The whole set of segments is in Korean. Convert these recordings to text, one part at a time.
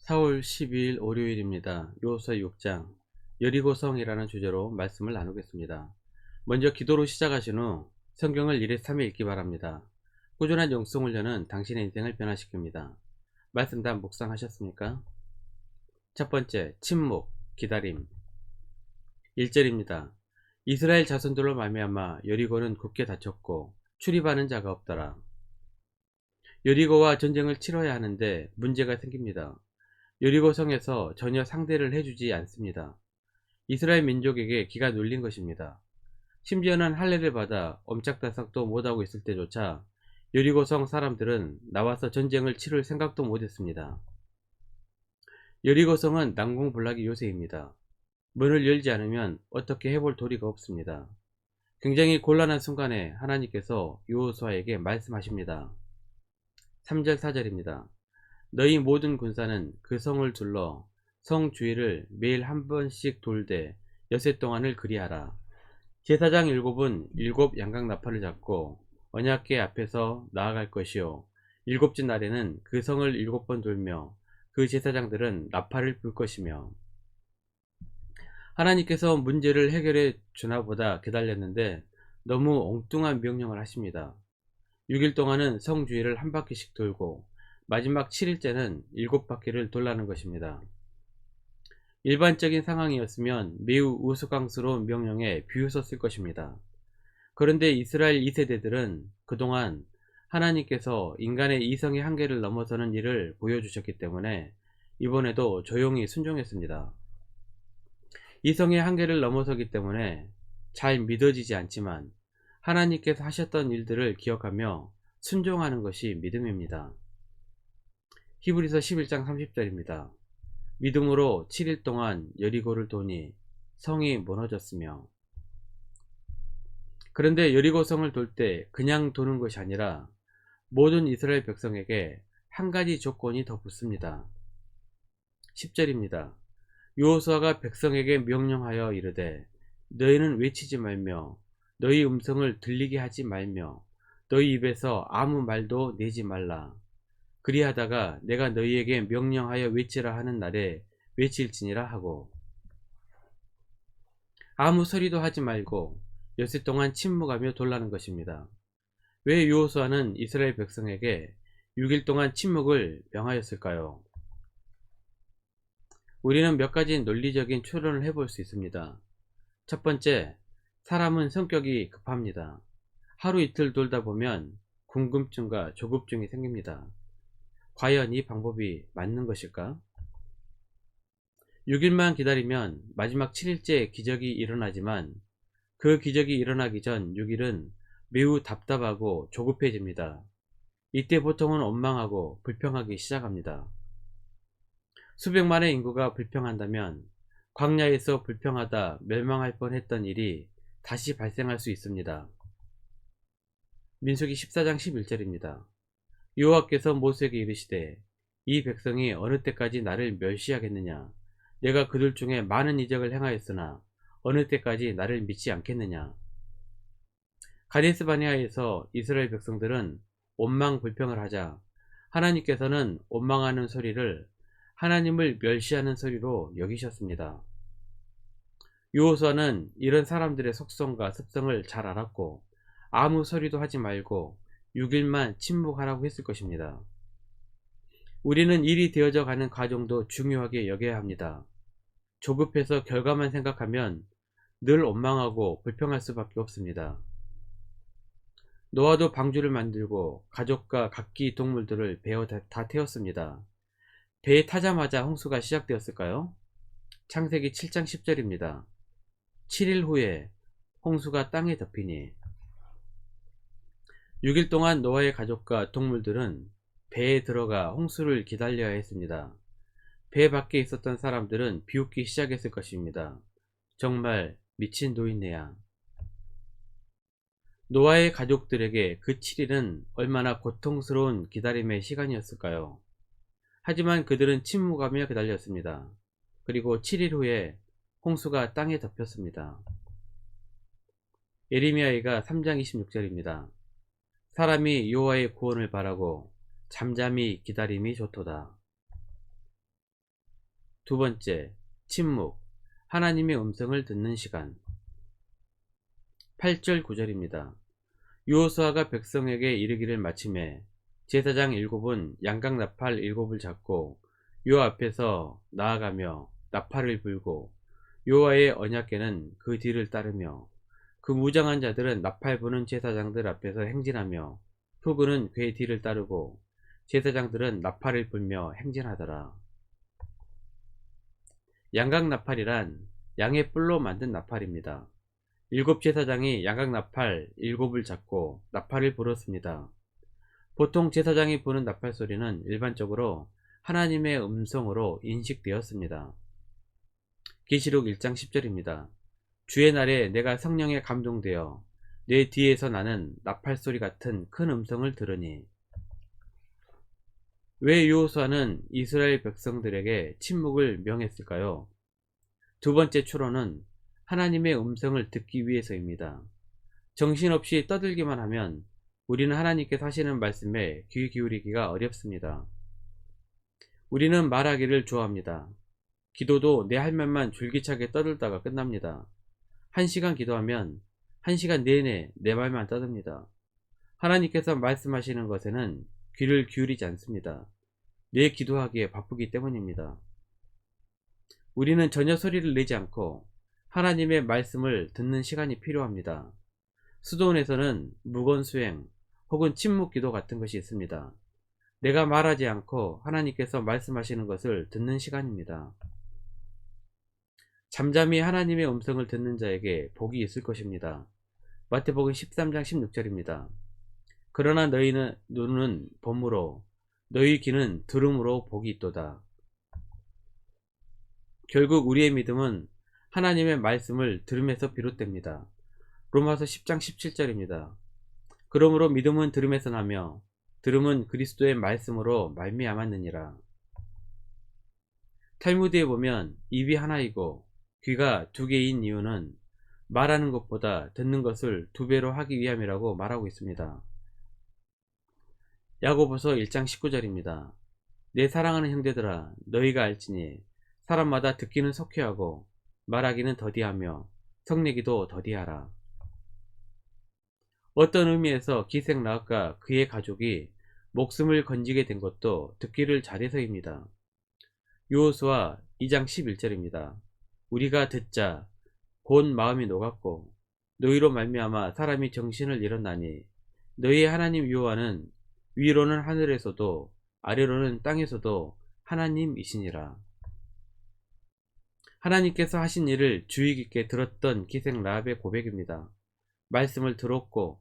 4월 12일 월요일입니다. 여호수아 6장 여리고성이라는 주제로 말씀을 나누겠습니다. 먼저 기도로 시작하신 후 성경을 1회 3회 읽기 바랍니다. 꾸준한 영성 훈련은 당신의 인생을 변화시킵니다. 말씀 다 묵상하셨습니까? 첫 번째, 침묵, 기다림. 1절입니다. 이스라엘 자손들로 말미암아 여리고는 굳게 닫혔고 출입하는 자가 없더라. 여리고와 전쟁을 치러야 하는데 문제가 생깁니다. 여리고 성에서 전혀 상대를 해주지 않습니다. 이스라엘 민족에게 기가 눌린 것입니다. 심지어는 할례를 받아 엄짝다삭도 못하고 있을 때조차 여리고 성 사람들은 나와서 전쟁을 치를 생각도 못했습니다. 여리고 성은 난공불락의 요새입니다. 문을 열지 않으면 어떻게 해볼 도리가 없습니다. 굉장히 곤란한 순간에 하나님께서 여호수아에게 말씀하십니다. 3절 4절입니다. 너희 모든 군사는 그 성을 둘러 성 주위를 매일 한 번씩 돌되 여세 동안을 그리하라. 제사장 7은 7 양각나팔을 잡고 언약궤 앞에서 나아갈 것이요, 7째 날에는 그 성을 7번 돌며 그 제사장들은 나팔을 불 것이며. 하나님께서 문제를 해결해 주나보다 기다렸는데 너무 엉뚱한 명령을 하십니다. 6일 동안은 성 주위를 한 바퀴씩 돌고 마지막 7일째는 7바퀴를 돌라는 것입니다. 일반적인 상황이었으면 매우 우스꽝스러운 명령에 비웃었을 것입니다. 그런데 이스라엘 2세대들은 그동안 하나님께서 인간의 이성의 한계를 넘어서는 일을 보여주셨기 때문에 이번에도 조용히 순종했습니다. 이성의 한계를 넘어서기 때문에 잘 믿어지지 않지만 하나님께서 하셨던 일들을 기억하며 순종하는 것이 믿음입니다. 히브리서 11장 30절입니다. 믿음으로 7일 동안 여리고를 도니 성이 무너졌으며. 그런데 여리고성을 돌 때 그냥 도는 것이 아니라 모든 이스라엘 백성에게 한 가지 조건이 더 붙습니다. 10절입니다. 여호수아가 백성에게 명령하여 이르되 너희는 외치지 말며 너희 음성을 들리게 하지 말며 너희 입에서 아무 말도 내지 말라. 그리하다가 내가 너희에게 명령하여 외치라 하는 날에 외칠지니라 하고. 아무 소리도 하지 말고 여세 동안 침묵하며 돌라는 것입니다. 왜 여호수아는 이스라엘 백성에게 6일 동안 침묵을 명하였을까요? 우리는 몇 가지 논리적인 추론을 해볼 수 있습니다. 첫 번째, 사람은 성격이 급합니다. 하루 이틀 돌다 보면 궁금증과 조급증이 생깁니다. 과연 이 방법이 맞는 것일까? 6일만 기다리면 마지막 7일째 기적이 일어나지만 그 기적이 일어나기 전 6일은 매우 답답하고 조급해집니다. 이때 보통은 원망하고 불평하기 시작합니다. 수백만의 인구가 불평한다면 광야에서 불평하다 멸망할 뻔했던 일이 다시 발생할 수 있습니다. 민수기 14장 11절입니다. 여호와께서 모세에게 이르시되 이 백성이 어느 때까지 나를 멸시하겠느냐. 내가 그들 중에 많은 이적을 행하였으나 어느 때까지 나를 믿지 않겠느냐. 가데스 바네아에서 이스라엘 백성들은 원망 불평을 하자 하나님께서는 원망하는 소리를 하나님을 멸시하는 소리로 여기셨습니다. 여호수아는 이런 사람들의 속성과 습성을 잘 알았고 아무 소리도 하지 말고 6일만 침묵하라고 했을 것입니다. 우리는 일이 되어져 가는 과정도 중요하게 여겨야 합니다. 조급해서 결과만 생각하면 늘 원망하고 불평할 수밖에 없습니다. 노아도 방주를 만들고 가족과 각기 동물들을 배에 다 태웠습니다. 배에 타자마자 홍수가 시작되었을까요? 창세기 7장 10절입니다. 7일 후에 홍수가 땅에 덮이니. 6일 동안 노아의 가족과 동물들은 배에 들어가 홍수를 기다려야 했습니다. 배 밖에 있었던 사람들은 비웃기 시작했을 것입니다. 정말 미친 노인네야. 노아의 가족들에게 그 7일은 얼마나 고통스러운 기다림의 시간이었을까요? 하지만 그들은 침묵하며 기다렸습니다. 그리고 7일 후에 홍수가 땅에 덮였습니다. 예레미야가 3장 26절입니다. 사람이 여호와의 구원을 바라고 잠잠히 기다림이 좋도다. 두 번째, 침묵, 하나님의 음성을 듣는 시간. 8절 9절입니다. 여호수아가 백성에게 이르기를 마침에 제사장 7은 양각 나팔 7을 잡고 요 앞에서 나아가며 나팔을 불고 여호와의 언약궤는 그 뒤를 따르며 그 무장한 자들은 나팔 부는 제사장들 앞에서 행진하며 후그는 궤 뒤를 따르고 제사장들은 나팔을 불며 행진하더라. 양각 나팔이란 양의 뿔로 만든 나팔입니다. 7제사장이 양각 나팔 7을 잡고 나팔을 불었습니다. 보통 제사장이 부는 나팔 소리는 일반적으로 하나님의 음성으로 인식되었습니다. 계시록 1장 10절입니다. 주의 날에 내가 성령에 감동되어 내 뒤에서 나는 나팔 소리 같은 큰 음성을 들으니. 왜 여호수아는 이스라엘 백성들에게 침묵을 명했을까요? 두 번째 추론은 하나님의 음성을 듣기 위해서입니다. 정신없이 떠들기만 하면 우리는 하나님께서 하시는 말씀에 귀 기울이기가 어렵습니다. 우리는 말하기를 좋아합니다. 기도도 내 할 말만 줄기차게 떠들다가 끝납니다. 1시간 기도하면 1시간 내내 내 말만 떠듭니다. 하나님께서 말씀하시는 것에는 귀를 기울이지 않습니다. 내 기도하기에 바쁘기 때문입니다. 우리는 전혀 소리를 내지 않고 하나님의 말씀을 듣는 시간이 필요합니다. 수도원에서는 묵언수행 혹은 침묵기도 같은 것이 있습니다. 내가 말하지 않고 하나님께서 말씀하시는 것을 듣는 시간입니다. 잠잠히 하나님의 음성을 듣는 자에게 복이 있을 것입니다. 마태복음 13장 16절입니다. 그러나 너희는 눈은 범으로 너희 귀는 들음으로 복이 있도다. 결국 우리의 믿음은 하나님의 말씀을 들음에서 비롯됩니다. 로마서 10장 17절입니다. 그러므로 믿음은 들음에서 나며 들음은 그리스도의 말씀으로 말미암았느니라. 탈무드에 보면 입이 하나이고 귀가 2개인 이유는 말하는 것보다 듣는 것을 2배로 하기 위함이라고 말하고 있습니다. 야고보서 1장 19절입니다. 내 사랑하는 형제들아 너희가 알지니 사람마다 듣기는 속회하고 말하기는 더디하며 성내기도 더디하라. 어떤 의미에서 기생라합과 그의 가족이 목숨을 건지게 된 것도 듣기를 잘해서입니다. 여호수아 2장 11절입니다. 우리가 듣자 곧 마음이 녹았고 너희로 말미암아 사람이 정신을 잃었나니 너희의 하나님 여호와는 위로는 하늘에서도 아래로는 땅에서도 하나님이시니라. 하나님께서 하신 일을 주의 깊게 들었던 기생라합의 고백입니다. 말씀을 들었고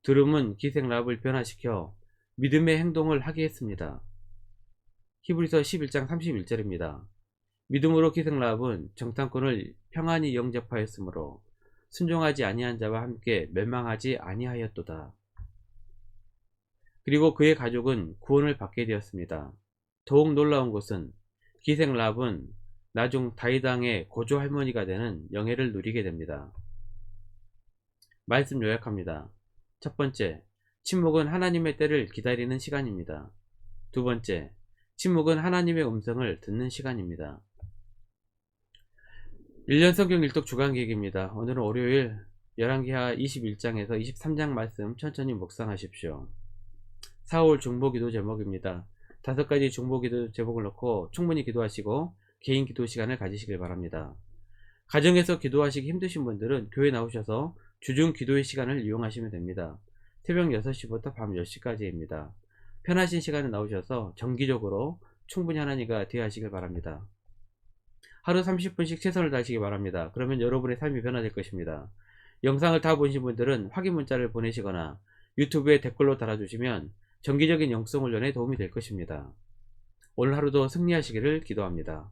들음은 기생라합을 변화시켜 믿음의 행동을 하게 했습니다. 히브리서 11장 31절입니다. 믿음으로 기생라합은 정탐꾼을 평안히 영접하였으므로 순종하지 아니한 자와 함께 멸망하지 아니하였도다. 그리고 그의 가족은 구원을 받게 되었습니다. 더욱 놀라운 것은 기생라합은 나중 다윗 왕의 고조 할머니가 되는 영예를 누리게 됩니다. 말씀 요약합니다. 첫 번째, 침묵은 하나님의 때를 기다리는 시간입니다. 두 번째, 침묵은 하나님의 음성을 듣는 시간입니다. 1년 성경 일독 주간기획입니다. 오늘은 월요일 열왕기하 21장에서 23장 말씀 천천히 묵상하십시오. 4월 중보기도 제목입니다. 5가지 중보기도 제목을 넣고 충분히 기도하시고 개인 기도 시간을 가지시길 바랍니다. 가정에서 기도하시기 힘드신 분들은 교회 나오셔서 주중 기도의 시간을 이용하시면 됩니다. 새벽 6시부터 밤 10시까지입니다. 편하신 시간에 나오셔서 정기적으로 충분히 하나님과 대화하시길 바랍니다. 하루 30분씩 최선을 다하시기 바랍니다. 그러면 여러분의 삶이 변화될 것입니다. 영상을 다 보신 분들은 확인 문자를 보내시거나 유튜브에 댓글로 달아주시면 정기적인 영성 훈련에 도움이 될 것입니다. 오늘 하루도 승리하시기를 기도합니다.